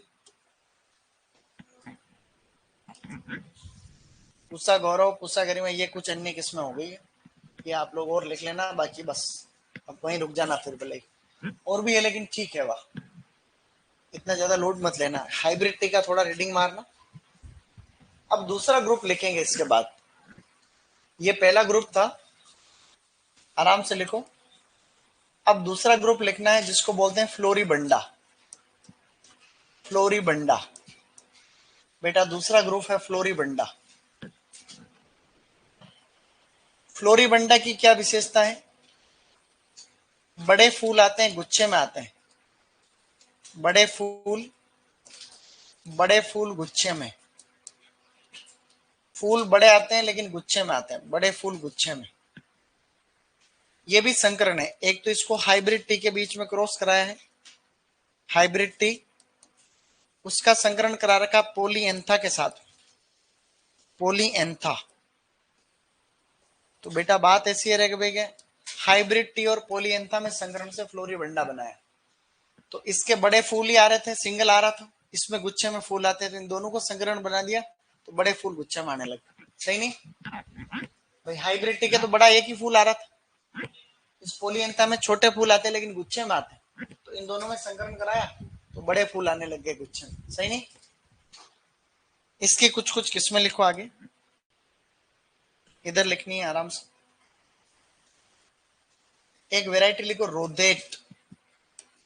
पूसा गौरव, पूसा गरिमा, ये कुछ अन्य किस्में हो गई है, ये आप लोग और लिख लेना, बाकी बस अब वहीं रुक जाना फिर भले, और भी है लेकिन ठीक है, वाह इतना ज्यादा लोड मत लेना, हाइब्रिड टी का थोड़ा रीडिंग मारना। अब दूसरा ग्रुप लिखेंगे इसके बाद, ये पहला ग्रुप था, आराम से लिखो। अब दूसरा ग्रुप लिखना है जिसको बोलते हैं फ्लोरीबंडा, फ्लोरीबंडा, बेटा दूसरा ग्रुप है फ्लोरीबंडा। फ्लोरीबंडा की क्या विशेषता है, बड़े फूल आते हैं, गुच्छे में आते हैं, बड़े फूल, बड़े फूल गुच्छे में, फूल बड़े आते हैं लेकिन गुच्छे में आते हैं, बड़े फूल गुच्छे में। ये भी संकरण है, एक तो इसको हाइब्रिड टी के बीच में क्रॉस कराया है, हाइब्रिड टी, उसका संकरण करा रखा पोलीएंथा के साथ, पोलीएंथा। तो बेटा बात ऐसी है कि हाइब्रिड टी और पोलीएंथा में संकरण से फ्लोरीबंडा बनाया, तो इसके बड़े फूल ही आ रहे थे, सिंगल आ रहा था, इसमें गुच्छे में फूल आते थे, इन दोनों को संकरण बना दिया तो बड़े फूल गुच्छे में आने लगे, सही नहीं भाई, हाइब्रिड टी के तो बड़ा एक ही फूल आ रहा था, इस पोलीएंथा में छोटे फूल आते लेकिन गुच्छे में आते, तो इन दोनों में संकरण कराया तो बड़े फूल आने लग गए गुच्छे में, सही नहीं। इसकी कुछ कुछ किस्में लिखो आगे, इधर लिखनी है आराम से। एक वैरायटी लिखो रोदेट,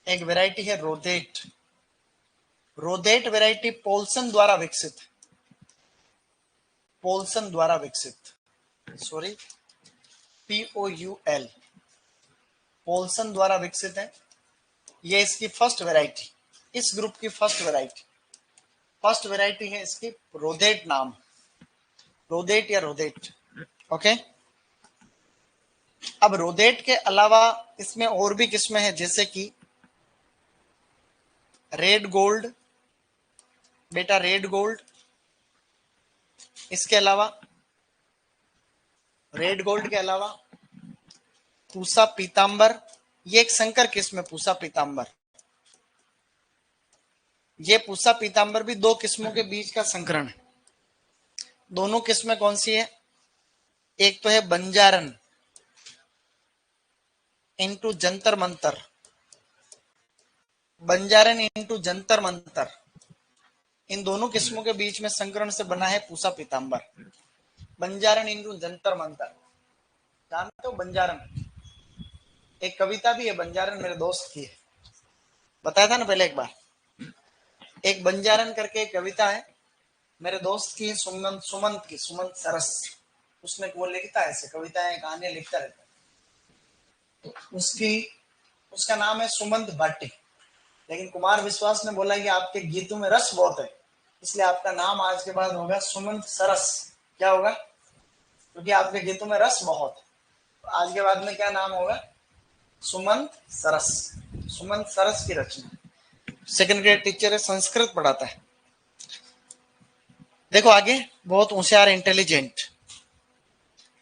एक वैरायटी है रोदेट, रोदेट वैरायटी पोल्सन द्वारा विकसित, पोल्सन द्वारा विकसित, सॉरी POUL, पोल्सन द्वारा विकसित है, ये इसकी फर्स्ट वैरायटी, इस ग्रुप की फर्स्ट वैरायटी, फर्स्ट वैरायटी है इसकी रोदेट नाम, रोदेट या रोदेट, ओके। अब रोदेट के अलावा इसमें और भी किस्में हैं, जैसे कि रेड गोल्ड, बेटा रेड गोल्ड, इसके अलावा रेड गोल्ड के अलावा पूसा पीतांबर, ये एक संकर किस्म है पूसा पीतांबर, ये पूसा पीतांबर भी दो किस्मों के बीच का संकरण है, दोनों किस्में कौन सी है, एक तो है बंजारन इंटू जंतर मंतर, बंजारन इंटू जंतर मंतर, इन दोनों किस्मों के बीच में संकरण से बना है पूसा पीतांबर, बंजारन इंटू जंतर मंतर, जानते हो बंजारन, एक कविता भी है बंजारन, मेरे दोस्त की है, बताया था ना पहले एक बार, एक बंजारन करके एक कविता है, मेरे दोस्त की सुमंत, सुमंत की, सुमंत सरस, उसमें वो लिखता है ऐसे कविताएं कहानियां लिखता रहता है, तो उसका नाम है सुमंत भाटी, लेकिन कुमार विश्वास ने बोला कि आपके गीतों में रस बहुत है, इसलिए आपका नाम आज के बाद होगा सुमंत सरस, क्या होगा, क्योंकि आपके गीतों में रस बहुत है, तो आज के बाद में क्या नाम होगा, सुमंत सरस, सुमंत सरस की रचना, सेकंड ग्रेड टीचर है, संस्कृत पढ़ाता है। देखो आगे, बहुत होशियार इंटेलिजेंट,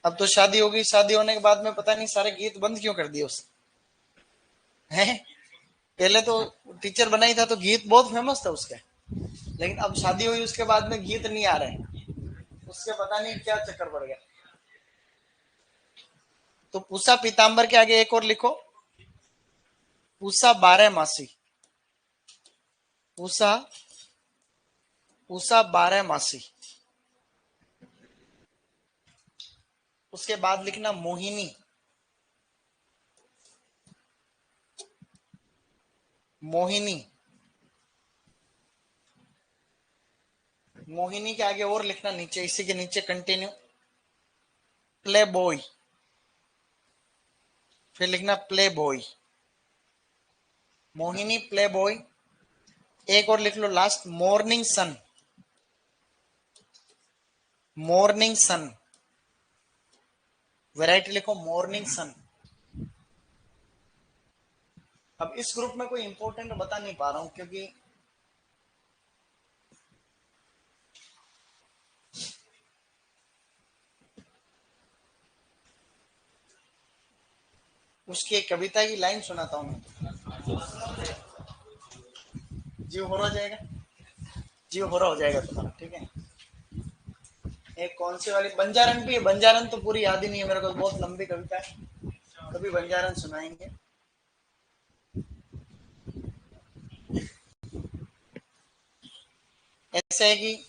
अब तो शादी हो गई, शादी होने के बाद में पता नहीं सारे गीत बंद क्यों कर दिए उसने, हैं? पहले तो टीचर बना ही था तो गीत बहुत फेमस था उसके, लेकिन अब शादी हुई उसके बाद में गीत नहीं आ रहे, उसके पता नहीं क्या चक्कर पड़ गया। तो पूसा पीताम्बर के आगे एक और लिखो, पूसा 12 मासी, पूसा, पूसा 12 मासी। उसके बाद लिखना मोहिनी, मोहिनी, मोहिनी के आगे और लिखना नीचे, इसी के नीचे कंटिन्यू, प्ले बॉय, फिर लिखना play boy, Mohini play boy. एक और लिख लो last, morning sun, morning sun, variety लिखो मॉर्निंग सन। अब इस ग्रुप में कोई इंपॉर्टेंट बता नहीं पा रहा हूं क्योंकि उसकी एक कविता की लाइन सुनाता हूं मैं, जीव हो रहा हो जाएगा, जीव हो रहा हो जाएगा तुम्हारा, ठीक है। एक कौन सी वाली, बंजारन भी है, बंजारन तो पूरी याद ही नहीं है मेरे को, बहुत लंबी कविता है, कभी बंजारन सुनाएंगे। ऐसे है कि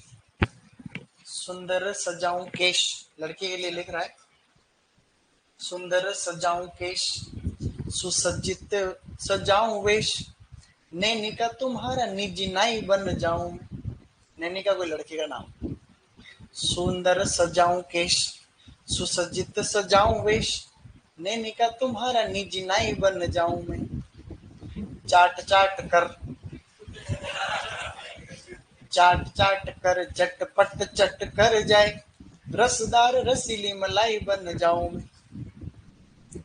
सुंदर सजाऊं केश, लड़की के लिए लिख रहा है, सुंदर सजाऊं केश, सुसज्जित सजाऊं वेश, नैनी का तुम्हारा निजी नाई बन जाऊं। नैनी का कोई लड़की का नाम, सुंदर सजाऊं केश, सुसज्जित सजाऊं वेश, नैनी का तुम्हारा निजी नाई बन जाऊं मैं। चाट चाट कर, चाट चाट कर चटपट चट कर जाए, रसदार रसीली मलाई बन जाऊं मैं।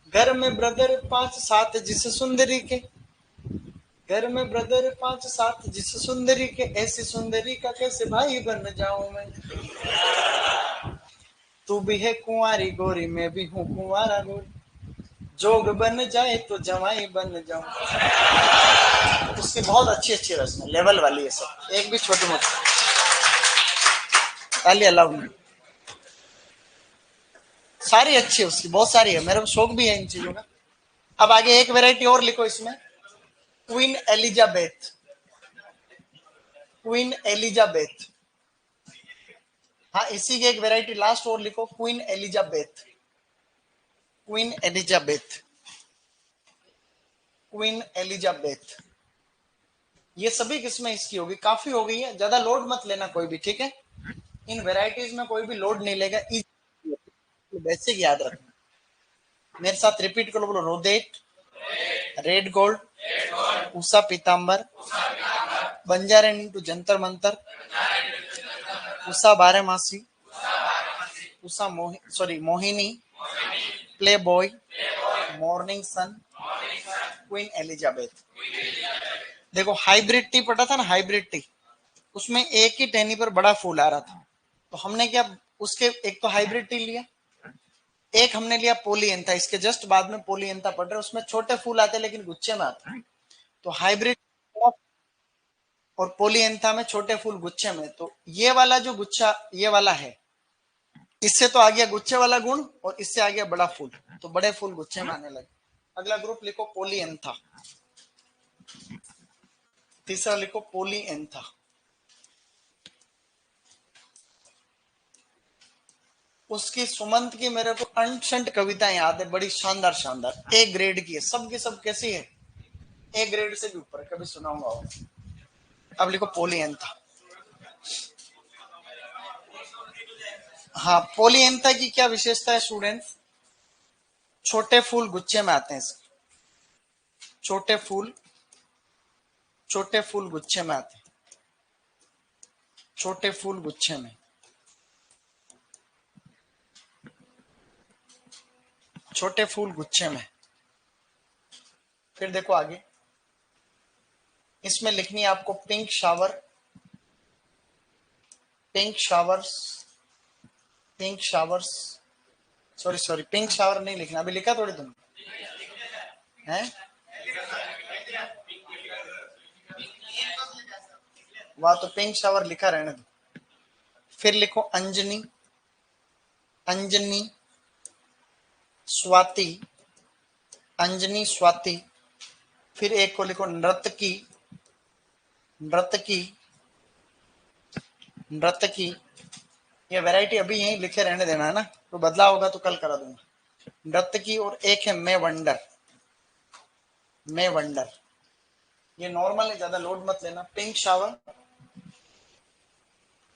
घर में ब्रदर 5 7 जिस सुंदरी के, घर में ब्रदर 5 7 जिस सुंदरी के, ऐसी सुंदरी का कैसे भाई बन जाऊं मैं। तू भी है कुंवारी गोरी, मैं भी हूँ कुंवारा गोरी, जोग बन जाए तो जवाई बन जाऊं। उसकी बहुत अच्छी अच्छी रस्म है, लेवल वाली है सब, एक भी छोटी मोटी ताली अलाउड नहीं, सारी अच्छी है उसकी, बहुत सारी है, मेरे को शौक भी है इन चीजों का। अब आगे एक वेराइटी और लिखो इसमें, क्वीन एलिजाबेथ, क्वीन एलिजाबेथ। हाँ, इसी की एक वेराइटी लास्ट और लिखो, queen Elizabeth, queen Elizabeth, queen Elizabeth. ये सभी किस्में इसकी होगी, काफी हो गई है, ज्यादा लोड मत लेना कोई भी, ठीक है। इन वेराइटीज में कोई भी लोड नहीं लेगा, बेसिक याद रखना। मेरे साथ रिपीट करो, बोलो, रोदेट, red gold, Usha Pitambar, Banjaran into Jantar Mantar, Usha Barahmasi, Usha sorry Mohini, play boy, morning sun, Queen Elizabeth. देखो हाइब्रिड टी पढ़ा था ना, हाइब्रिड टी, उसमें एक ही टहनी पर बड़ा फूल आ रहा था, तो हमने क्या, उसके एक तो हाइब्रिड टी लिया, एक हमने लिया पोलियंथा, इसके जस्ट बाद में पोलियंथा पढ़ रहे, उसमें छोटे फूल आते हैं लेकिन गुच्छे में आते हैं, तो हाइब्रिड और पोलियंथा में छोटे फूल गुच्छे में, तो ये वाला जो गुच्छा ये वाला है, इससे तो आ गया गुच्छे वाला गुण और इससे आ गया बड़ा फूल, तो बड़े फूल गुच्छे में आने लगे। अगला ग्रुप लिखो पोलियंथा, तीसरा लिखो पोलियंथा। उसकी सुमंत की मेरे को अनशंट कविताएं याद है, बड़ी शानदार शानदार, ए ग्रेड की है, सब की सब कैसी है, ए ग्रेड से भी ऊपर, कभी सुनाऊंगा वो। अब लिखो पोलियंथा। हाँ, पोलियंथा की क्या विशेषता है स्टूडेंट्स, छोटे फूल गुच्छे में आते हैं इसके, छोटे फूल, छोटे फूल गुच्छे में आते हैं, छोटे फूल गुच्छे में, छोटे फूल गुच्छे में। फिर देखो आगे, इसमें लिखनी है आपको pink shower, pink showers, pink showers, sorry sorry, pink shower नहीं लिखना, अभी लिखा थोड़ी तुम है। वहां तो पिंक शावर लिखा रहने दो। फिर लिखो अंजनी, अंजनी स्वाति, अंजनी स्वाति। फिर एक को लिखो नर्तकी, नर्तकी, नर्तकी। ये वैरायटी अभी यहीं लिखे रहने देना है ना, तो बदला होगा तो कल करा दूंगा। नर्तकी और एक है मैं वंडर, मैं वंडर। ये नॉर्मल है, ज्यादा लोड मत लेना। पिंक शावर,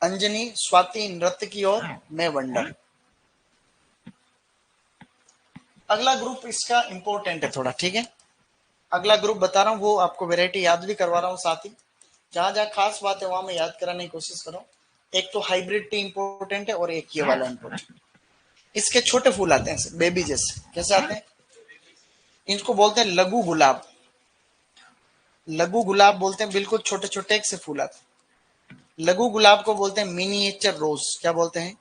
अंजनी, स्वाति, नृत्यकी और मैं वंडर। अगला ग्रुप इसका इंपॉर्टेंट है थोड़ा, ठीक है। अगला ग्रुप बता रहा हूँ, वो आपको वैरायटी याद भी करवा रहा हूँ साथ ही। जहां जहां खास बात है वहां मैं याद कराने की कोशिश करो। एक तो हाइब्रिड टी इंपॉर्टेंट है और एक ये वाला इंपॉर्टेंट। इसके छोटे फूल आते हैं बेबी जैसे, कैसे आते हैं? इनको बोलते हैं लघु गुलाब, लघु गुलाब बोलते हैं, बिल्कुल छोटे छोटे एक से फूल आते हैं। लघु गुलाब को बोलते हैं मिनिएचर रोज। क्या बोलते हैं?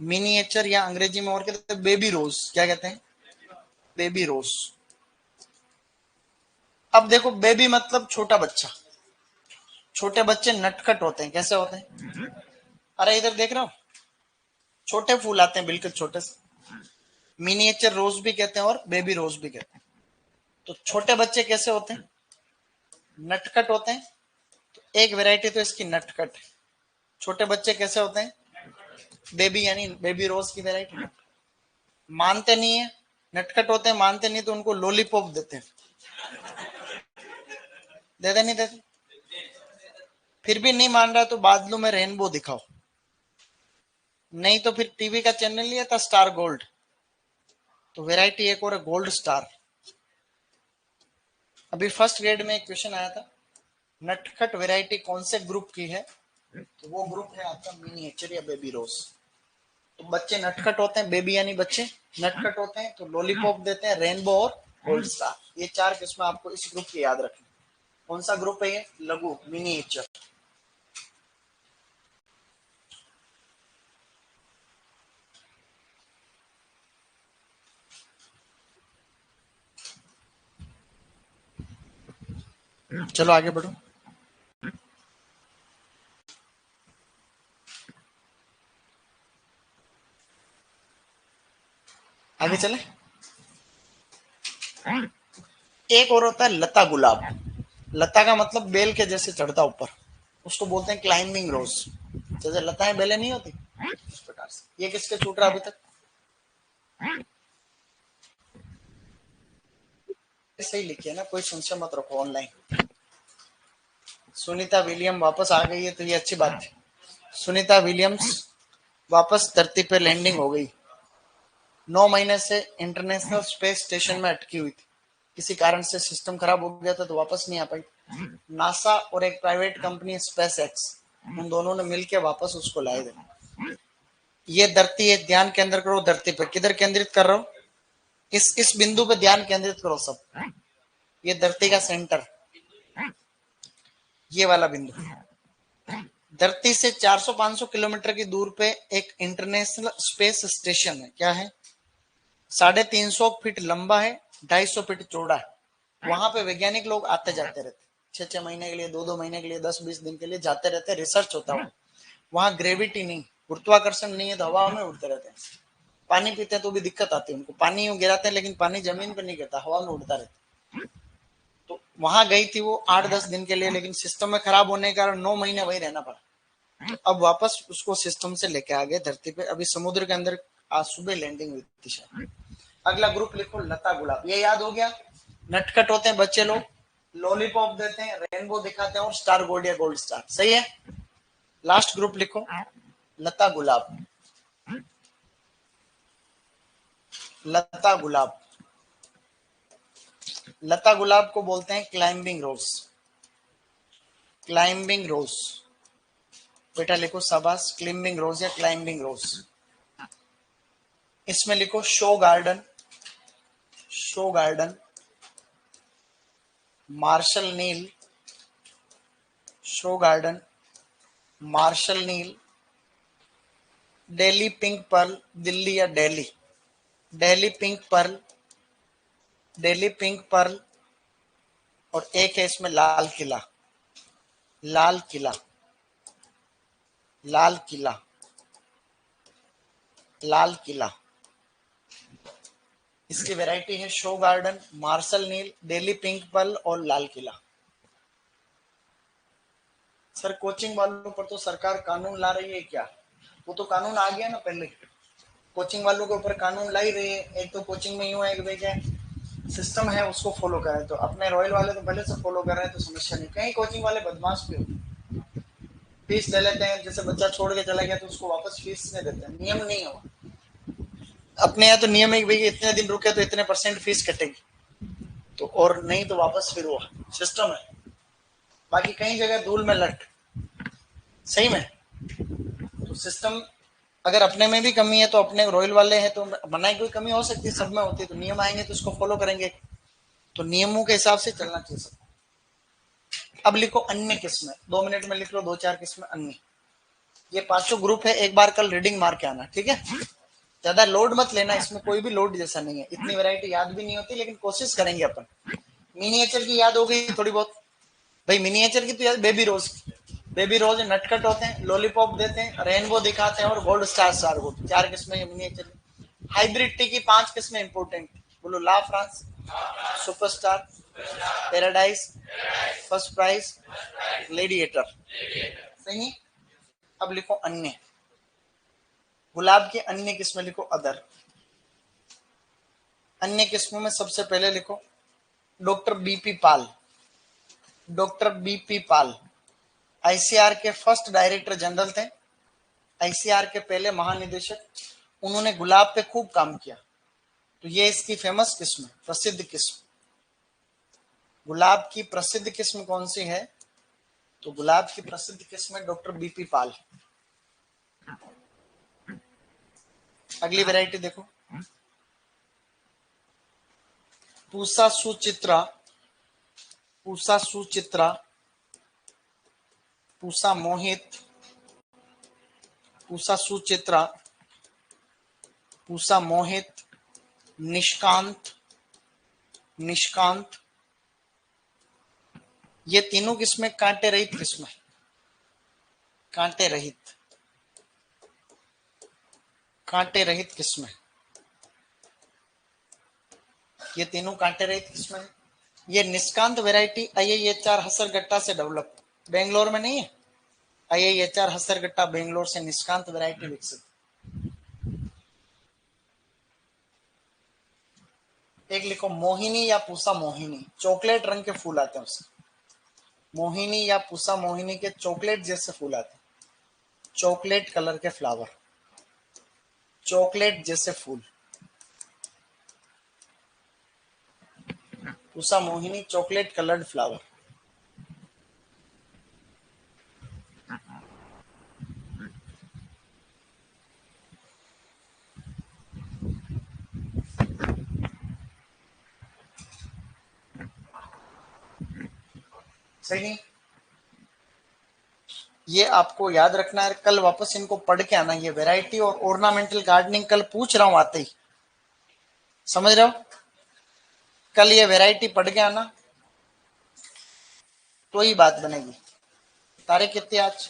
मिनिएचर, या अंग्रेजी में और कहते हैं बेबी रोज। क्या कहते हैं? बेबी रोज। अब देखो, बेबी मतलब छोटा बच्चा। छोटे बच्चे नटखट होते हैं। कैसे होते हैं? अरे इधर देख रहे हो, छोटे फूल आते हैं बिल्कुल छोटे से। मिनिएचर रोज भी कहते हैं और बेबी रोज भी कहते हैं। तो छोटे बच्चे कैसे होते हैं? नटखट होते हैं। तो एक वैरायटी तो इसकी नटखट है। छोटे बच्चे कैसे होते हैं? बेबी, यानी बेबी रोज की वैरायटी। मानते नहीं है, नटखट होते हैं, मानते नहीं, तो उनको लॉलीपॉप देते हैं। देते नहीं देते? फिर भी नहीं मान रहा तो बादलों में रेनबो दिखाओ। नहीं तो फिर टीवी का चैनल लिया था स्टार गोल्ड। तो वैरायटी एक और है गोल्ड स्टार। अभी फर्स्ट ग्रेड में एक क्वेश्चन आया था, नटखट वैरायटी कौन से ग्रुप की है? तो वो ग्रुप है आपका मिनिएचर या बेबी रोज। तो बच्चे नटखट होते हैं, बेबी यानी बच्चे नटखट होते हैं, तो लॉलीपॉप देते हैं, रेनबो और गोल्ड स्टार। ये चार किस्में आपको इस ग्रुप की याद रखनी। कौन सा ग्रुप है ये? लघु, मिनिएचर। चलो आगे बढ़ो। आगे चले। एक और होता है लता गुलाब। लता का मतलब बेल के जैसे चढ़ता ऊपर, उसको बोलते हैं क्लाइंबिंग रोज। जैसे लताएं बेलें नहीं होती, इस प्रकार से। ये किसके छूट रहा अभी तक? सही लिखी है ना, कोई संशय मत रखो। ऑनलाइन सुनीता विलियम वापस आ गई है, तो ये अच्छी बात है। सुनीता विलियम्स वापस धरती पे लैंडिंग हो गई। 9 महीने से इंटरनेशनल स्पेस स्टेशन में अटकी हुई थी, किसी कारण से सिस्टम खराब हो गया था तो वापस नहीं आ पाई। नासा और एक प्राइवेट कंपनी स्पेस एक्स, उन दोनों ने मिलकर वापस उसको लाए थे। ये धरती है, ध्यान केंद्र करो धरती पे। किधर केंद्रित कर रहे हो? इस बिंदु पे ध्यान केंद्रित करो सब। ये धरती का सेंटर, ये वाला बिंदु। धरती से 400-500 किलोमीटर की दूर पे एक इंटरनेशनल स्पेस स्टेशन है। क्या है? 350 फीट लंबा है, 250 फीट चौड़ा है। वहां पे वैज्ञानिक लोग आते जाते रहते, 6-6 महीने के लिए, 2-2 महीने के लिए, 10-20 दिन के लिए जाते रहते, रिसर्च होता है। वहां ग्रेविटी नहीं, गुरुत्वाकर्षण नहीं है, तो हवा में उड़ते रहते हैं। पानी पीते हैं तो भी दिक्कत आती है उनको, पानी यूं गिराते हैं लेकिन पानी जमीन पे नहीं गिरता, हवा में उड़ता रहता है। तो वहां गई थी वो 8-10 दिन के लिए, लेकिन सिस्टम में खराब होने के कारण 9 महीने वही रहना पड़ा। तो अब वापस उसको सिस्टम से लेके आ गए धरती पे। अभी समुद्र के अंदर आज सुबह लैंडिंग हुई थी शायद। अगला ग्रुप लिखो लता गुलाब। ये याद हो गया, नटखट होते हैं बच्चे लोग, लॉलीपॉप देते हैं, रेनबो दिखाते हैं और स्टार गोल्ड या गोल्ड स्टार। सही है। लास्ट ग्रुप लिखो लता गुलाब, लता गुलाब। लता गुलाब को बोलते हैं क्लाइंबिंग रोज, क्लाइंबिंग रोज। बेटा लिखो शाबाश, क्लाइंबिंग रोज या क्लाइंबिंग रोज। इसमें लिखो show garden, show garden, Marshal Niel, show garden, Marshal Niel, Delhi pink pearl, Delhi या Delhi. Delhi pink pearl, Delhi pink pearl, और एक है इसमें लाल किला, लाल किला, लाल किला, लाल किला। इसकी वैरायटी है show garden, Marshal Niel, Delhi pink pearl और लाल किला। सर कोचिंग वालों पर तो सरकार कानून ला रही है क्या? वो तो कानून आ गया ना पहले, कोचिंग वालों के ऊपर कानून ला ही रही है। एक तो कोचिंग में यूं है कि भाई क्या सिस्टम है उसको फॉलो करें, तो अपने रॉयल वाले तो पहले से फॉलो कर रहे हैं तो समस्या नहीं। कहीं कोचिंग वाले बदमाश भी हो, फीस ले लेते हैं, जैसे बच्चा छोड़ के चला गया तो उसको वापस फीस नहीं देते हैं, नियम नहीं है। अपने यहाँ तो नियम है कि भाई इतने दिन रुके तो इतने % फीस कटेगी, तो और नहीं तो वापस फिर वो सिस्टम है। बाकी कई जगह धूल में लट, सही में तो सिस्टम। अगर अपने में भी कमी है तो अपने रॉयल वाले हैं तो बनाई कोई कमी हो सकती है, सब में होती है, तो नियम आएंगे तो उसको फॉलो करेंगे, तो नियमों के हिसाब से चलना चाहिए सब। अब लिखो अन्य किस्में, 2 मिनट में लिख लो 2-4 किस्में अन्य। ये 5 ग्रुप है, एक बार कल रीडिंग मार के आना, ठीक है? ज्यादा लोड मत लेना, इसमें कोई भी लोड जैसा नहीं है, इतनी वैरायटी याद भी नहीं होती, लेकिन कोशिश करेंगे अपन। मिनिएचर की याद हो गई थोड़ी बहुत भाई, मिनिएचर की तो याद, बेबी रोज, बेबी रोज नटकट होते हैं, लॉलीपॉप देते हैं, रेनबो दिखाते हैं और गोल्ड स्टार स्टार गोल्ड, 4 किस्में मिनिएचर। हाइब्रिड टी की 5 किस्में इंपोर्टेंट, बोलो La France, superstar, paradise, first prize, gladiator, सही। अब लिखो अन्य, गुलाब की अन्य किस्में लिखो अदर। अन्य किस्मों में सबसे पहले लिखो डॉक्टर बीपी पाल, डॉक्टर बीपी पाल आईसीआर के फर्स्ट डायरेक्टर जनरल थे, आईसीआर के पहले महानिदेशक। उन्होंने गुलाब पे खूब काम किया, तो ये इसकी फेमस किस्म, प्रसिद्ध किस्म। गुलाब की प्रसिद्ध किस्म कौन सी है? तो गुलाब की प्रसिद्ध किस्म है डॉक्टर बीपी पाल। अगली वैरायटी देखो, पूसा सुचित्रा, पूसा सुचित्रा, पूसा मोहित, पूसा सुचित्रा, पूसा मोहित, निष्कांत, निष्कांत। ये तीनों किस्में कांटे रहित किस्में, कांटे रहित, कांटे रहित किस्में, ये तीनों कांटे रहित किस्में। ये निष्कांत वैरायटी IIHR हसरगट्टा से डेवलप, बेंगलोर में नहीं है, IIHR हसरगट्टा बेंगलोर से निष्कांत वैरायटी विकसित। एक लिखो मोहिनी या पूसा मोहिनी, चॉकलेट रंग के फूल आते हैं उसके, मोहिनी या पूसा मोहिनी के चॉकलेट जैसे फूल आते हैं, चॉकलेट कलर के फ्लावर, चॉकलेट जैसे फूल, Pusa Mohini chocolate coloured flower. सही नहीं? ये आपको याद रखना है, कल वापस इनको पढ़ के आना। ये वैरायटी और ऑर्नामेंटल गार्डनिंग कल पूछ रहा हूं आते ही, समझ रहे हो? कल ये वैरायटी पढ़ के आना तो ही बात बनेगी। तारीख कितनी आज?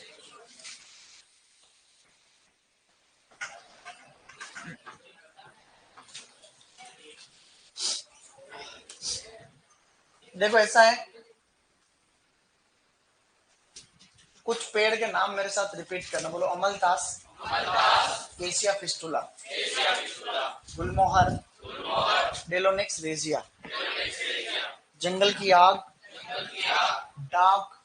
देखो ऐसा है, कुछ पेड़ के नाम मेरे साथ रिपीट करना, बोलो अमलतास, केसिया फिस्टुला, गुलमोहर, डेलोनिक्स रेजिया, जंगल की आग, डाक,